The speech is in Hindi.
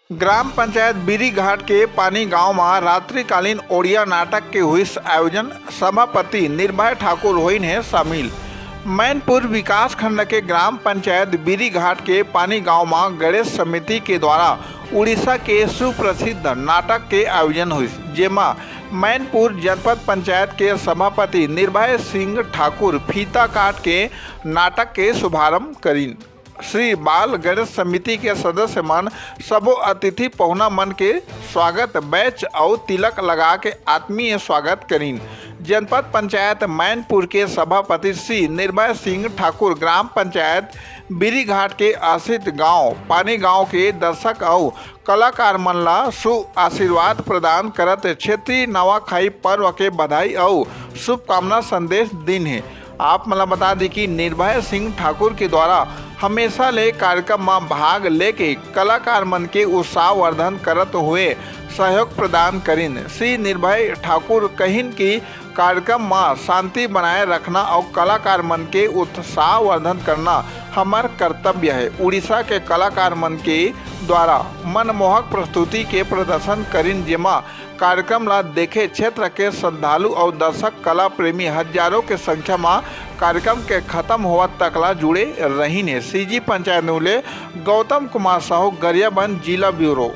ग्राम पंचायत बीरी घाट के पानी गांव में रात्रिकालीन ओडिया नाटक के हुई आयोजन। सभापति निर्भय ठाकुर हुई है शामिल। मैनपुर विकास खंड के ग्राम पंचायत बीरी घाट के पानी गांव में गणेश समिति के द्वारा उड़ीसा के सुप्रसिद्ध नाटक के आयोजन हुई, जेमा मैनपुर जनपद पंचायत के सभापति निर्भय सिंह ठाकुर फीता काट के नाटक के शुभारंभ करीन। श्री बाल गणेश समिति के सदस्य मन सबो अतिथि पहुना मन के स्वागत बैच और तिलक लगा के आत्मीय स्वागत करीन। जनपद पंचायत मैनपुर के सभापति श्री निर्भय सिंह ठाकुर ग्राम पंचायत बीरी घाट के आश्रित गांव पानी गांव के दर्शक और कलाकार मन ला शु आशीर्वाद प्रदान करत क्षेत्रीय नवाखाई पर्व के बधाई और शुभकामना संदेश दिन है। आप मला बता दी कि निर्भय सिंह ठाकुर के द्वारा हमेशा ले कार्यक्रम में भाग लेके कलाकार मन के उत्साहवर्धन करत हुए सहयोग प्रदान करीन। श्री निर्भय ठाकुर कहिन की कार्यक्रम में शांति बनाए रखना और कलाकार मन के उत्साहवर्धन करना हमार कर्तव्य है। उड़ीसा के कलाकार मन के द्वारा मनमोहक प्रस्तुति के प्रदर्शन करीन, जेमा कार्यक्रम ला देखे क्षेत्र के श्रद्धालु और दर्शक कला प्रेमी हजारों के संख्या में कार्यक्रम के खत्म होवा तकला जुड़े रही ने। सीजी पंचायत न्यूले गौतम कुमार साहू गरियाबंद जिला ब्यूरो।